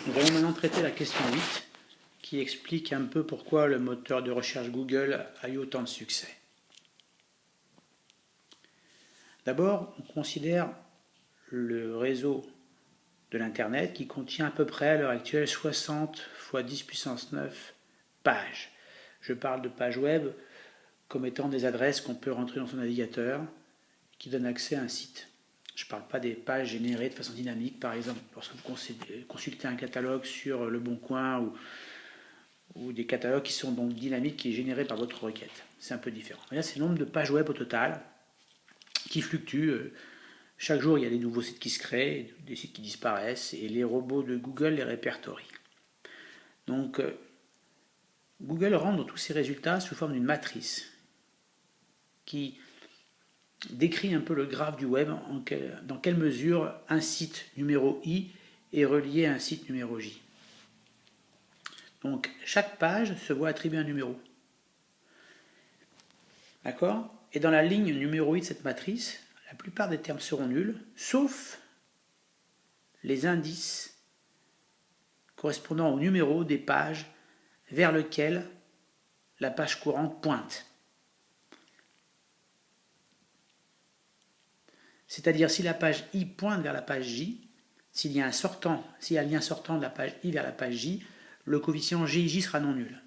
Nous allons maintenant traiter la question 8 qui explique un peu pourquoi le moteur de recherche Google a eu autant de succès. D'abord, on considère le réseau de l'Internet qui contient à peu près à l'heure actuelle 60 x 10 puissance 9 pages. Je parle de pages web comme étant des adresses qu'on peut rentrer dans son navigateur qui donnent accès à un site. Je ne parle pas des pages générées de façon dynamique, par exemple, lorsque vous consultez un catalogue sur Le Bon Coin ou des catalogues qui sont donc dynamiques, qui est généré par votre requête. C'est un peu différent. Là, c'est le nombre de pages web au total qui fluctue. Chaque jour, il y a des nouveaux sites qui se créent, des sites qui disparaissent, et les robots de Google les répertorient. Donc, Google rend tous ces résultats sous forme d'une matrice qui décrit un peu le graphe du web, dans quelle mesure un site numéro I est relié à un site numéro J. Donc, chaque page se voit attribuer un numéro. D'accord ? Et dans la ligne numéro I de cette matrice, la plupart des termes seront nuls, sauf les indices correspondant au numéro des pages vers lequel la page courante pointe. C'est-à-dire si la page I pointe vers la page J, s'il y a un lien sortant de la page I vers la page J, le coefficient GIJ sera non nul.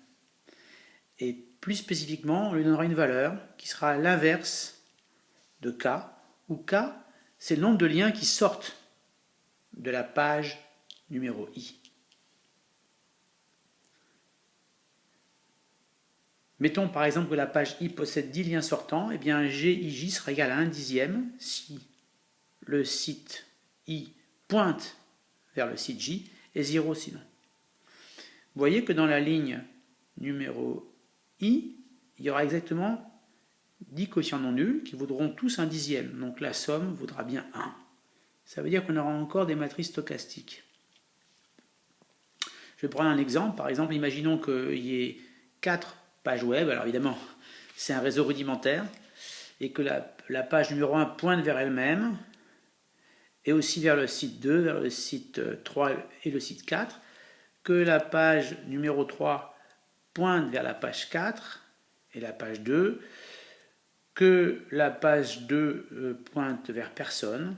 Et plus spécifiquement, on lui donnera une valeur qui sera l'inverse de K, où K, c'est le nombre de liens qui sortent de la page numéro I. Mettons par exemple que la page I possède 10 liens sortants, et bien GIJ sera égal à 1 dixième si le site I pointe vers le site J et 0 sinon. Vous voyez que dans la ligne numéro I, il y aura exactement 10 quotients non nuls qui vaudront tous 1 dixième. Donc la somme vaudra bien 1. Ça veut dire qu'on aura encore des matrices stochastiques. Je vais prendre un exemple. Par exemple, imaginons qu'il y ait 4 pages web. Alors évidemment, c'est un réseau rudimentaire. Et que la page numéro 1 pointe vers elle-même. Et aussi vers le site 2, vers le site 3 et le site 4. Que la page numéro 3 pointe vers la page 4 et la page 2. Que la page 2 pointe vers personne.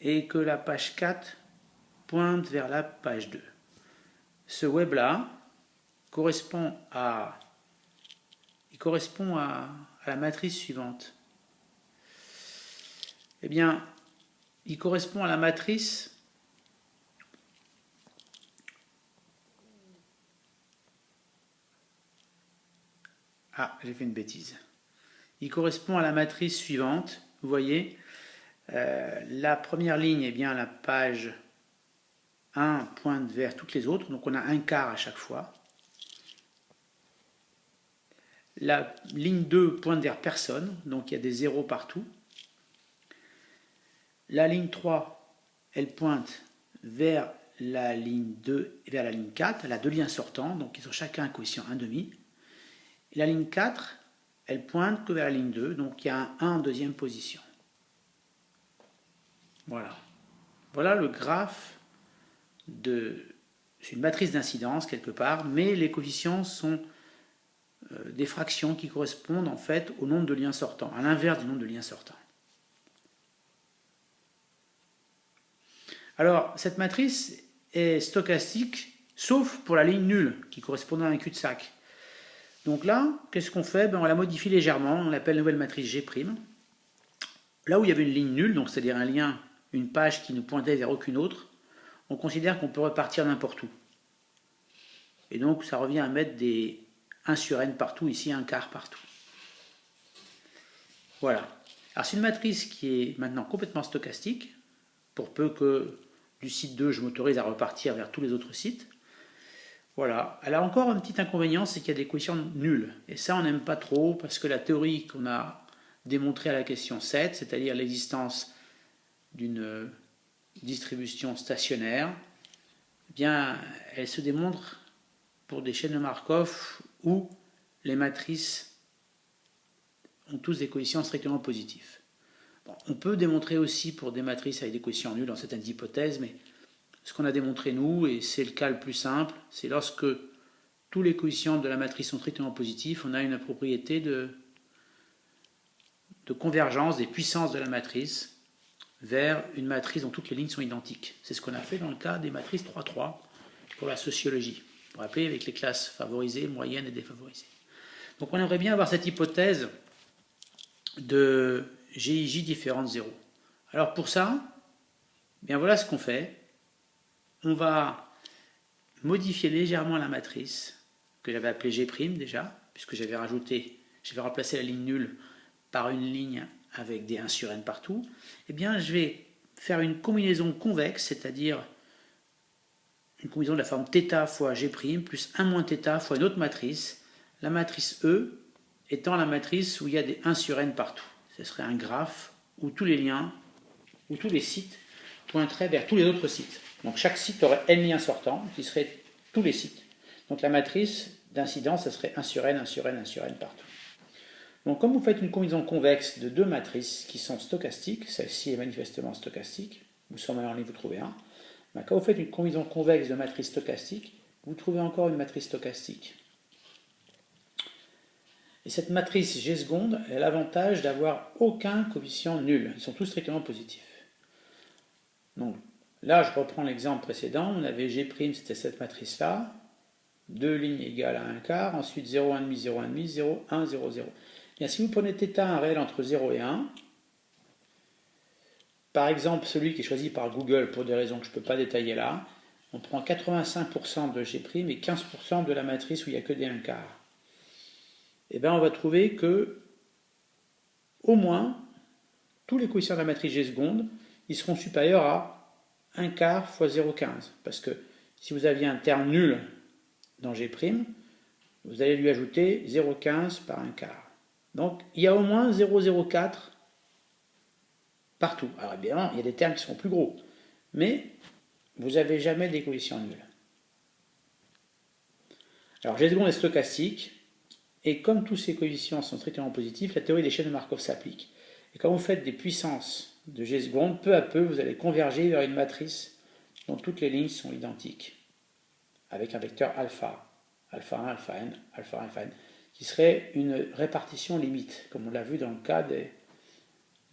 Et que la page 4 pointe vers la page 2. Ce web-là correspond à la matrice suivante. Eh bien, il correspond à la matrice j'ai fait une bêtise. Il correspond à la matrice suivante. Vous voyez, la première ligne, eh bien, la page 1 pointe vers toutes les autres, donc on a un quart à chaque fois. La ligne 2 pointe vers personne, donc il y a des zéros partout. La ligne 3, elle pointe vers la ligne 2 et vers la ligne 4. Elle a deux liens sortants, donc ils ont chacun un coefficient 1,5. Et la ligne 4, elle pointe que vers la ligne 2, donc il y a un 1 en deuxième position. Voilà. Voilà le graphe c'est une matrice d'incidence quelque part, mais les coefficients sont des fractions qui correspondent en fait au nombre de liens sortants, à l'inverse du nombre de liens sortants. Alors, cette matrice est stochastique, sauf pour la ligne nulle, qui correspond à un cul-de-sac. Donc là, qu'est-ce qu'on fait? On la modifie légèrement, on l'appelle nouvelle matrice G'. Là où il y avait une ligne nulle, donc c'est-à-dire un lien, une page qui ne pointait vers aucune autre, on considère qu'on peut repartir n'importe où. Et donc ça revient à mettre des 1 sur n partout, ici un quart partout. Voilà. Alors c'est une matrice qui est maintenant complètement stochastique, pour peu que du site 2 je m'autorise à repartir vers tous les autres sites. Voilà. Elle a encore un petit inconvénient, c'est qu'il y a des coefficients nuls. Et ça on n'aime pas trop, parce que la théorie qu'on a démontrée à la question 7, c'est-à-dire l'existence d'une distribution stationnaire, eh bien, elle se démontre pour des chaînes de Markov où les matrices ont tous des coefficients strictement positifs. Bon, on peut démontrer aussi pour des matrices avec des coefficients nuls dans certaines hypothèses, mais ce qu'on a démontré nous, et c'est le cas le plus simple, c'est lorsque tous les coefficients de la matrice sont strictement positifs, on a une propriété de convergence des puissances de la matrice vers une matrice dont toutes les lignes sont identiques. C'est ce qu'on a fait dans le cas des matrices 3-3 pour la sociologie. Vous vous rappelez, avec les classes favorisées, moyennes et défavorisées. Donc on aimerait bien avoir cette hypothèse de GIJ différent de 0. Alors pour ça, bien voilà ce qu'on fait. On va modifier légèrement la matrice, que j'avais appelée G' déjà, puisque j'avais remplacé la ligne nulle par une ligne avec des 1 sur n partout. Eh bien, je vais faire une combinaison convexe, c'est-à-dire une combinaison de la forme θ fois G' plus 1 moins θ fois une autre matrice, la matrice E étant la matrice où il y a des 1 sur n partout. Ce serait un graphe où tous les liens, où tous les sites pointeraient vers tous les autres sites. Donc chaque site aurait n liens sortants, qui seraient tous les sites. Donc la matrice d'incidence, ça serait 1 sur n, 1 sur n, 1 sur n partout. Donc comme vous faites une combinaison convexe de deux matrices qui sont stochastiques, celle-ci est manifestement stochastique, vous sommes en ligne, vous trouvez 1. Quand vous faites une combinaison convexe de matrices stochastiques, vous trouvez encore une matrice stochastique. Et cette matrice G seconde a l'avantage d'avoir aucun coefficient nul. Ils sont tous strictement positifs. Donc là, je reprends l'exemple précédent. On avait G', c'était cette matrice-là. Deux lignes égales à 1 quart. Ensuite 0, 1,5, 0, 1,5, 0, 1, 0, 0. Bien, si vous prenez θ un réel entre 0 et 1, par exemple celui qui est choisi par Google pour des raisons que je ne peux pas détailler là, on prend 85% de G' et 15% de la matrice où il n'y a que des 1 quart. Et bien on va trouver que au moins tous les coefficients de la matrice G seconde, ils seront supérieurs à 1 quart fois 0,15. Parce que si vous aviez un terme nul dans G', vous allez lui ajouter 0,15 par 1 quart. Donc il y a au moins 0,04 partout. Alors évidemment, il y a des termes qui sont plus gros, mais vous n'avez jamais des coefficients nuls. Alors G seconde est stochastique, et comme tous ces coefficients sont strictement positifs, la théorie des chaînes de Markov s'applique. Et quand vous faites des puissances de G seconde, peu à peu, vous allez converger vers une matrice dont toutes les lignes sont identiques, avec un vecteur alpha, alpha 1, alpha n, alpha 1, alpha n, qui serait une répartition limite, comme on l'a vu dans le cas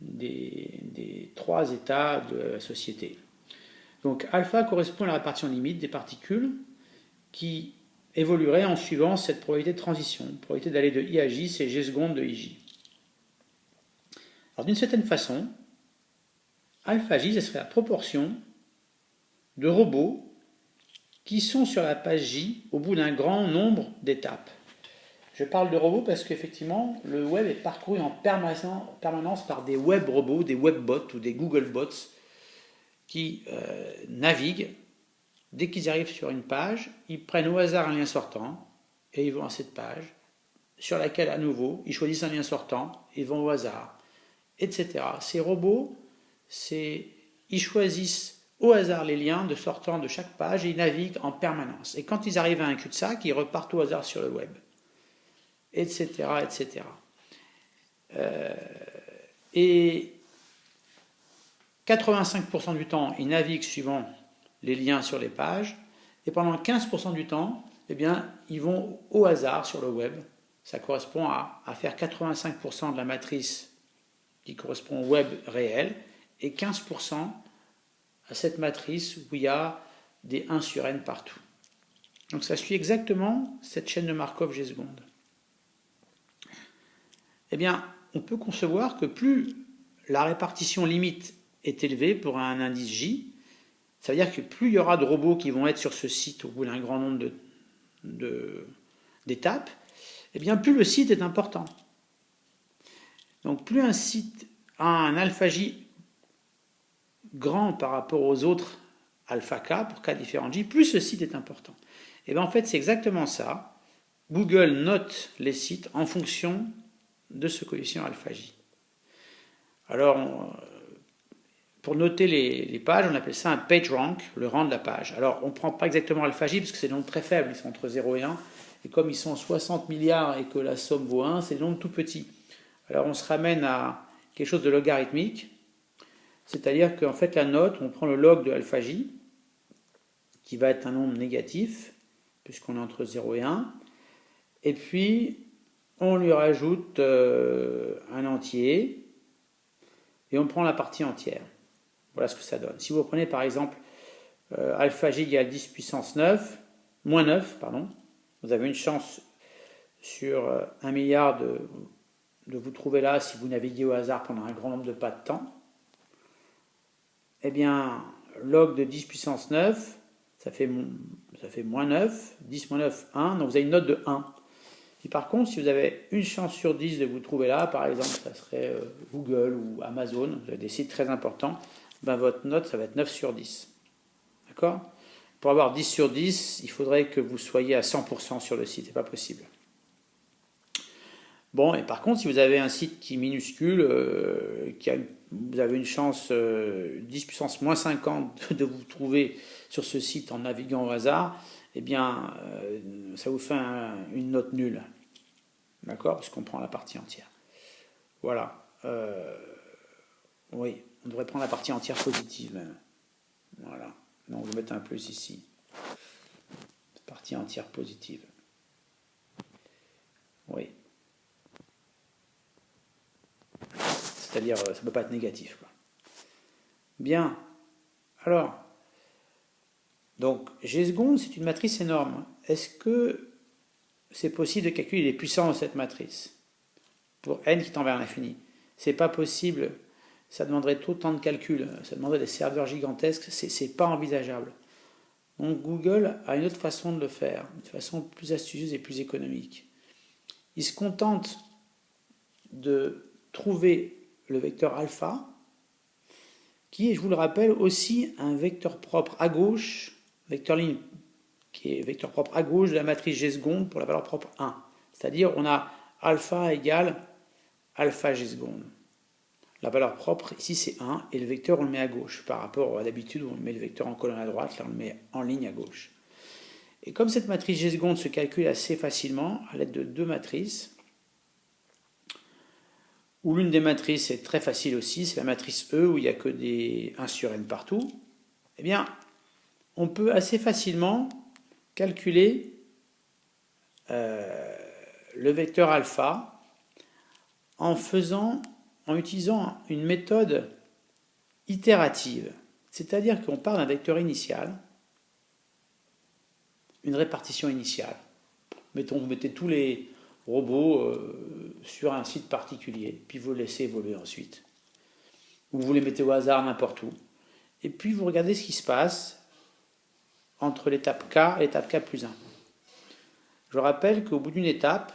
des trois états de la société. Donc alpha correspond à la répartition limite des particules qui évoluerait en suivant cette probabilité de transition. La probabilité d'aller de I à J, c'est G seconde de IJ. Alors d'une certaine façon, alpha J, ce serait la proportion de robots qui sont sur la page J au bout d'un grand nombre d'étapes. Je parle de robots parce qu'effectivement, le web est parcouru en permanence par des web robots, des webbots ou des Googlebots qui naviguent. Dès qu'ils arrivent sur une page, ils prennent au hasard un lien sortant et ils vont à cette page, sur laquelle à nouveau, ils choisissent un lien sortant, ils vont au hasard, etc. Ces robots, ils choisissent au hasard les liens de sortant de chaque page et ils naviguent en permanence. Et quand ils arrivent à un cul-de-sac, ils repartent au hasard sur le web, etc. etc. Et 85% du temps, ils naviguent suivant les liens sur les pages, et pendant 15% du temps, eh bien, ils vont au hasard sur le web. Ça correspond à faire 85% de la matrice qui correspond au web réel, et 15% à cette matrice où il y a des 1 sur n partout. Donc ça suit exactement cette chaîne de Markov G seconde. Eh bien, on peut concevoir que plus la répartition limite est élevée pour un indice J, ça veut dire que plus il y aura de robots qui vont être sur ce site au bout d'un grand nombre d'étapes, eh bien plus le site est important. Donc plus un site a un alpha J grand par rapport aux autres alpha K, pour K différents J, plus ce site est important. Et bien en fait c'est exactement ça. Google note les sites en fonction de ce coefficient alpha J. Alors, pour noter les pages, on appelle ça un page rank, le rang de la page. Alors, on ne prend pas exactement alpha J, parce que c'est des nombres très faibles, ils sont entre 0 et 1. Et comme ils sont 60 milliards et que la somme vaut 1, c'est des nombres tout petits. Alors, on se ramène à quelque chose de logarithmique, c'est-à-dire qu'en fait, la note, on prend le log de alpha J, qui va être un nombre négatif, puisqu'on est entre 0 et 1. Et puis, on lui rajoute un entier, et on prend la partie entière. Voilà ce que ça donne. Si vous prenez par exemple alpha g égale 10 puissance 9, moins 9, pardon, vous avez une chance sur 1 milliard de vous trouver là si vous naviguez au hasard pendant un grand nombre de pas de temps. Eh bien, log de 10 puissance 9, ça fait moins 9, 10 moins 9, 1, donc vous avez une note de 1. Et par contre, si vous avez une chance sur 10 de vous trouver là, par exemple, ça serait Google ou Amazon, vous avez des sites très importants, ben votre note, ça va être 9 sur 10. D'accord ? Pour avoir 10 sur 10, il faudrait que vous soyez à 100% sur le site, c'est pas possible. Bon, et par contre, si vous avez un site qui est minuscule, vous avez une chance 10 puissance moins 50 de vous trouver sur ce site en naviguant au hasard, eh bien, ça vous fait une note nulle. D'accord ? Parce qu'on prend la partie entière. Voilà. Oui, on devrait prendre la partie entière positive même. Voilà. Donc, je vais mettre un plus ici. Partie entière positive. Oui. C'est-à-dire, ça ne peut pas être négatif, quoi. Bien. Alors, donc, G seconde, c'est une matrice énorme. Est-ce que c'est possible de calculer les puissances de cette matrice pour n qui tend vers l'infini? C'est pas possible. Ça demanderait trop de temps de calcul. Ça demanderait des serveurs gigantesques. C'est pas envisageable. Donc, Google a une autre façon de le faire, une façon plus astucieuse et plus économique. Il se contente de trouver le vecteur alpha, qui est, je vous le rappelle, aussi un vecteur propre à gauche, vecteur ligne qui est vecteur propre à gauche de la matrice G seconde pour la valeur propre 1. C'est-à-dire on a alpha égale alpha G seconde. La valeur propre ici c'est 1 et le vecteur on le met à gauche par rapport à d'habitude où on met le vecteur en colonne à droite, là on le met en ligne à gauche. Et comme cette matrice G seconde se calcule assez facilement à l'aide de deux matrices, où l'une des matrices est très facile aussi, c'est la matrice E où il n'y a que des 1 sur n partout, eh bien, on peut assez facilement calculer le vecteur alpha en utilisant une méthode itérative. C'est-à-dire qu'on part d'un vecteur initial, une répartition initiale. Mettons, vous mettez tous les robots sur un site particulier, puis vous le laissez évoluer ensuite. Ou vous les mettez au hasard n'importe où. Et puis vous regardez ce qui se passe entre l'étape K et l'étape K plus 1. Je rappelle qu'au bout d'une étape,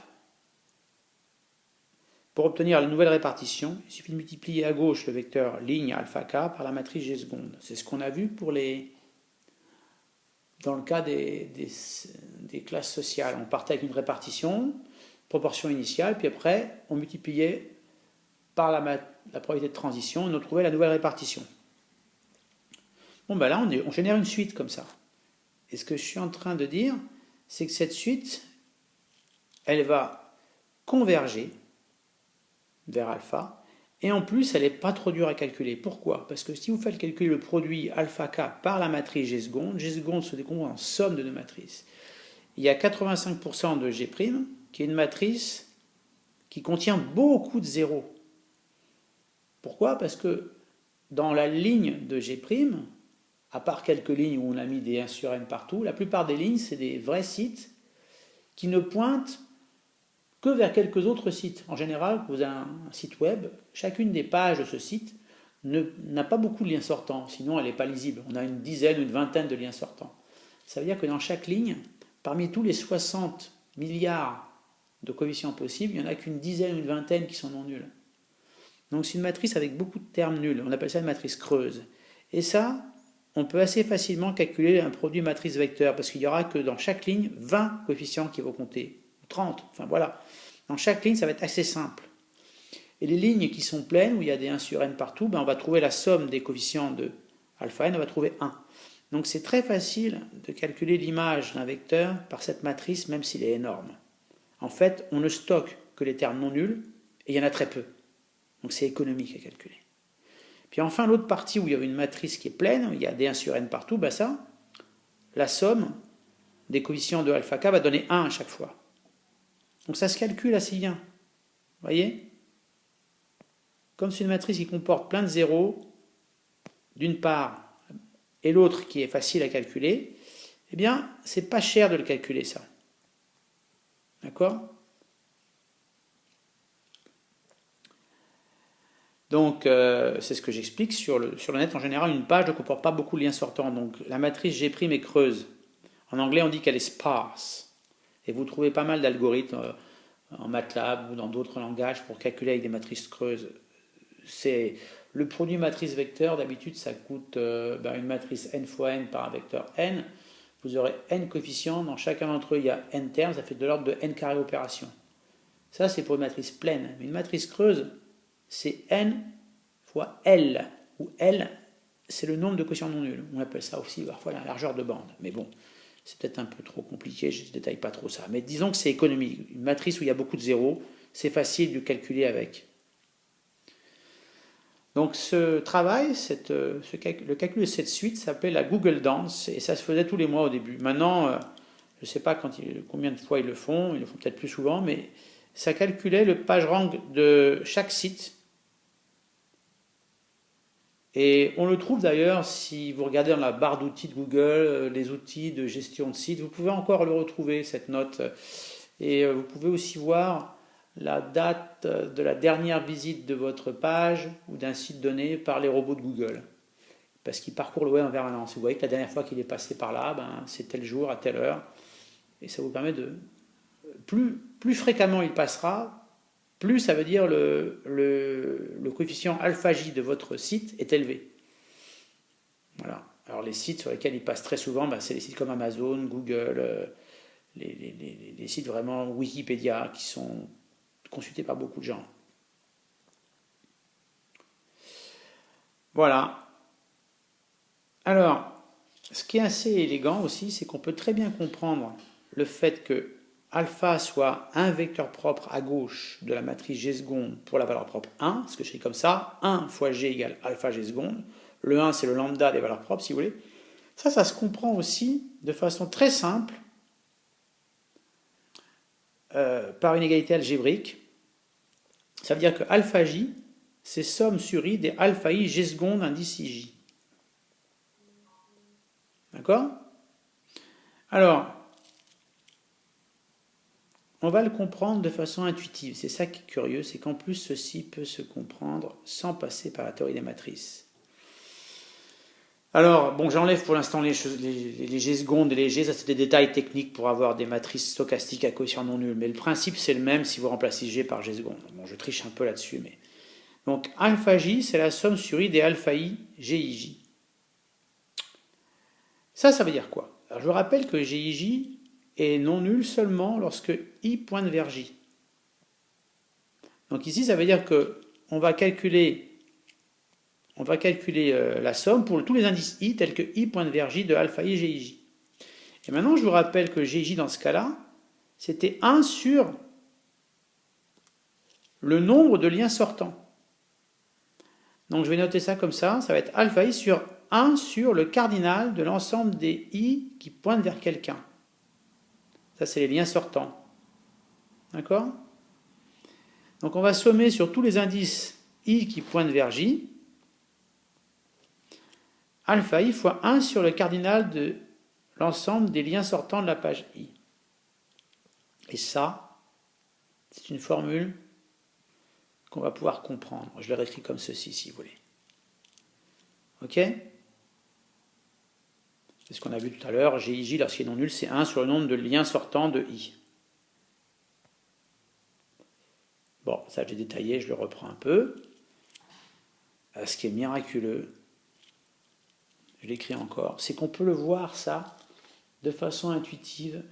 pour obtenir la nouvelle répartition, il suffit de multiplier à gauche le vecteur ligne alpha K par la matrice G seconde. C'est ce qu'on a vu dans le cas des classes sociales. On partait avec une répartition, proportion initiale, puis après, on multipliait par la probabilité de transition, on trouvait la nouvelle répartition. Bon, ben là, on génère une suite comme ça. Et ce que je suis en train de dire, c'est que cette suite, elle va converger vers alpha, et en plus, elle n'est pas trop dure à calculer. Pourquoi? Parce que si vous faites calculer le produit alpha k par la matrice G seconde se décompose en somme de deux matrices. Il y a 85% de G', qui est une matrice qui contient beaucoup de zéros. Pourquoi? Parce que dans la ligne de G', à part quelques lignes où on a mis des 1 sur n partout, la plupart des lignes, c'est des vrais sites qui ne pointent que vers quelques autres sites. En général, vous avez un site web, chacune des pages de ce site n'a pas beaucoup de liens sortants, sinon elle n'est pas lisible. On a une dizaine ou une vingtaine de liens sortants. Ça veut dire que dans chaque ligne, parmi tous les 60 milliards de coefficients possibles, il n'y en a qu'une dizaine ou une vingtaine qui sont non nuls. Donc c'est une matrice avec beaucoup de termes nuls. On appelle ça une matrice creuse. Et ça, on peut assez facilement calculer un produit matrice vecteur, parce qu'il n'y aura que dans chaque ligne 20 coefficients qui vont compter, ou 30, enfin voilà. Dans chaque ligne, ça va être assez simple. Et les lignes qui sont pleines, où il y a des 1 sur n partout, on va trouver la somme des coefficients de alpha n, on va trouver 1. Donc c'est très facile de calculer l'image d'un vecteur par cette matrice, même s'il est énorme. En fait, on ne stocke que les termes non nuls, et il y en a très peu. Donc c'est économique à calculer. Puis enfin, l'autre partie où il y a une matrice qui est pleine, où il y a des 1 sur n partout, ça, la somme des coefficients de alpha k va donner 1 à chaque fois. Donc ça se calcule assez bien. Vous voyez? Comme c'est une matrice qui comporte plein de zéros, d'une part, et l'autre qui est facile à calculer, eh bien, c'est pas cher de le calculer, ça. D'accord? Donc, c'est ce que j'explique. Sur le net, en général, une page ne comporte pas beaucoup de liens sortants. Donc, la matrice G' est creuse. En anglais, on dit qu'elle est sparse. Et vous trouvez pas mal d'algorithmes en MATLAB ou dans d'autres langages pour calculer avec des matrices creuses. C'est le produit matrice vecteur, d'habitude, ça coûte une matrice n fois n par un vecteur n. Vous aurez n coefficients. Dans chacun d'entre eux, il y a n termes. Ça fait de l'ordre de n carré opération. Ça, c'est pour une matrice pleine. Mais une matrice creuse, c'est n fois L, où L, c'est le nombre de quotients non nuls. On appelle ça aussi parfois la largeur de bande. Mais bon, c'est peut-être un peu trop compliqué, je ne détaille pas trop ça. Mais disons que c'est économique. Une matrice où il y a beaucoup de zéros, c'est facile de calculer avec. Donc ce travail, le calcul de cette suite s'appelait la Google Dance, et ça se faisait tous les mois au début. Maintenant, je ne sais pas combien de fois ils le font peut-être plus souvent, mais ça calculait le PageRank de chaque site. Et on le trouve d'ailleurs, si vous regardez dans la barre d'outils de Google, les outils de gestion de site, vous pouvez encore le retrouver, cette note. Et vous pouvez aussi voir la date de la dernière visite de votre page ou d'un site donné par les robots de Google. Parce qu'ils parcourent le web en permanence. Vous voyez que la dernière fois qu'il est passé par là, c'est tel jour, à telle heure. Et ça vous permet de... Plus fréquemment il passera, plus ça veut dire le coefficient alpha J de votre site est élevé. Voilà. Alors les sites sur lesquels il passe très souvent, c'est les sites comme Amazon, Google, les sites vraiment Wikipédia qui sont consultés par beaucoup de gens. Voilà. Alors, ce qui est assez élégant aussi, c'est qu'on peut très bien comprendre le fait que alpha soit un vecteur propre à gauche de la matrice G seconde pour la valeur propre 1, ce que j'écris comme ça, 1 fois G égale alpha G seconde. Le 1, c'est le lambda des valeurs propres, si vous voulez. Ça se comprend aussi de façon très simple par une égalité algébrique. Ça veut dire que alpha J, c'est somme sur I des alpha I G seconde indice IJ. D'accord? Alors, on va le comprendre de façon intuitive. C'est ça qui est curieux, c'est qu'en plus, ceci peut se comprendre sans passer par la théorie des matrices. Alors, bon, j'enlève pour l'instant les G secondes et les G, ça c'est des détails techniques pour avoir des matrices stochastiques à quotient non nul. Mais le principe, c'est le même si vous remplacez G par G seconde. Bon, je triche un peu là-dessus, mais... Donc, alpha J, c'est la somme sur I des alpha I, GIJ. Ça veut dire quoi? Alors, je vous rappelle que GIJ est non nul seulement lorsque I pointe vers J. Donc ici, ça veut dire que on va calculer la somme pour tous les indices I tels que I pointe vers J de alpha I GIJ. Et maintenant, je vous rappelle que GIJ dans ce cas-là, c'était 1 sur le nombre de liens sortants. Donc je vais noter ça comme ça va être alpha I sur 1 sur le cardinal de l'ensemble des I qui pointent vers quelqu'un. Ça, c'est les liens sortants. D'accord? Donc on va sommer sur tous les indices I qui pointent vers J. Alpha I fois 1 sur le cardinal de l'ensemble des liens sortants de la page I. Et ça, c'est une formule qu'on va pouvoir comprendre. Je le réécris comme ceci, si vous voulez. Ok? C'est ce qu'on a vu tout à l'heure. GIJ, lorsqu'il est non nul, c'est 1 sur le nombre de liens sortants de I. Bon, ça j'ai détaillé, je le reprends un peu. Ce qui est miraculeux, je l'écris encore, c'est qu'on peut le voir ça de façon intuitive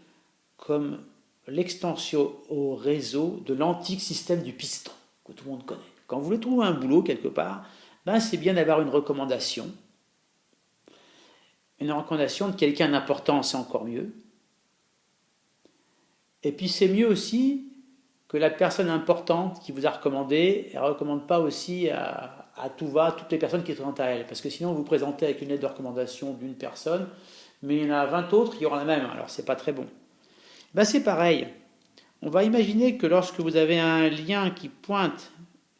comme l'extension au réseau de l'antique système du piston que tout le monde connaît. Quand vous voulez trouver un boulot quelque part, c'est bien d'avoir une recommandation. Une recommandation de quelqu'un d'important, c'est encore mieux. Et puis c'est mieux aussi que la personne importante qui vous a recommandé, elle ne recommande pas aussi à tout va toutes les personnes qui se présentent à elle. Parce que sinon, vous vous présentez avec une lettre de recommandation d'une personne, mais il y en a 20 autres qui auront la même, alors c'est pas très bon. Ben c'est pareil. On va imaginer que lorsque vous avez un lien qui pointe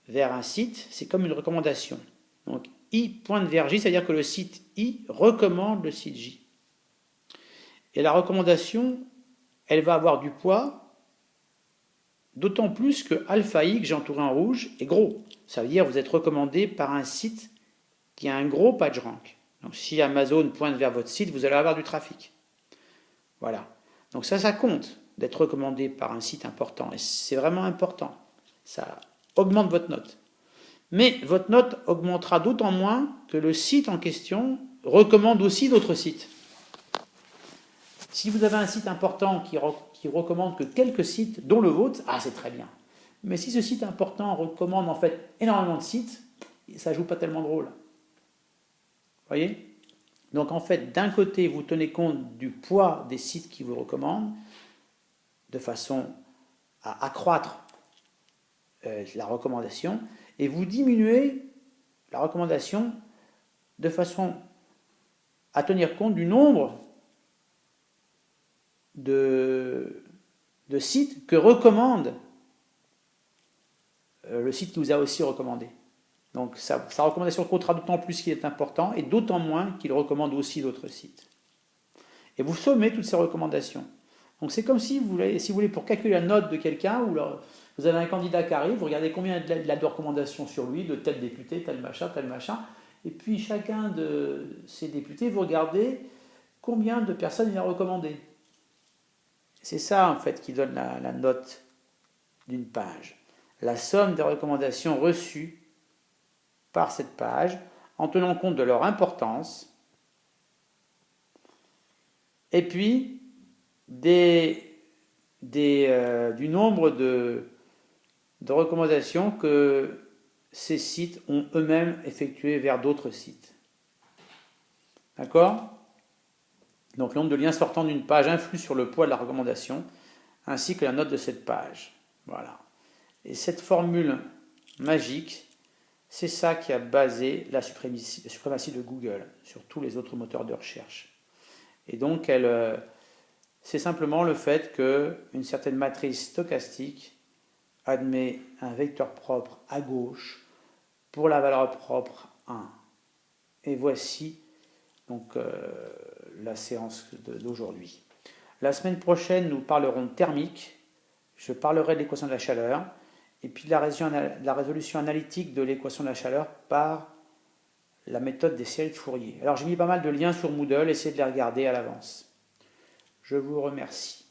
vers un site, c'est comme une recommandation. Donc I pointe vers J, c'est-à-dire que le site I recommande le site J. Et la recommandation, elle va avoir du poids, d'autant plus que alpha I, que j'ai entouré en rouge, est gros. Ça veut dire que vous êtes recommandé par un site qui a un gros PageRank. Donc si Amazon pointe vers votre site, vous allez avoir du trafic. Voilà. Donc ça compte d'être recommandé par un site important. Et c'est vraiment important. Ça augmente votre note. Mais votre note augmentera d'autant moins que le site en question recommande aussi d'autres sites. Si vous avez un site important qui recommande que quelques sites, dont le vôtre, c'est très bien. Mais si ce site important recommande en fait énormément de sites, ça ne joue pas tellement de rôle. Vous voyez? Donc en fait, d'un côté, vous tenez compte du poids des sites qui vous recommandent, de façon à accroître la recommandation, et vous diminuez la recommandation de façon à tenir compte du nombre de sites que recommande le site qui vous a aussi recommandé. Donc sa recommandation comptera d'autant plus qu'il est important et d'autant moins qu'il recommande aussi d'autres sites. Et vous sommez toutes ces recommandations. Donc c'est comme si vous voulez, pour calculer la note de quelqu'un, vous avez un candidat qui arrive, vous regardez combien il a de recommandations sur lui, de tel député, tel machin, et puis chacun de ces députés, vous regardez combien de personnes il a recommandé. C'est ça en fait qui donne la note d'une page. La somme des recommandations reçues par cette page, en tenant compte de leur importance, et puis du nombre de recommandations que ces sites ont eux-mêmes effectuées vers d'autres sites. D'accord? Donc le nombre de liens sortant d'une page influe sur le poids de la recommandation, ainsi que la note de cette page. Voilà. Et cette formule magique, c'est ça qui a basé la suprématie de Google sur tous les autres moteurs de recherche. Et donc, c'est simplement le fait qu'une certaine matrice stochastique admet un vecteur propre à gauche pour la valeur propre 1. Et voici donc la séance d'aujourd'hui. La semaine prochaine, nous parlerons de thermique. Je parlerai de l'équation de la chaleur et puis de la résolution analytique de l'équation de la chaleur par la méthode des séries de Fourier. Alors j'ai mis pas mal de liens sur Moodle, essayez de les regarder à l'avance. Je vous remercie.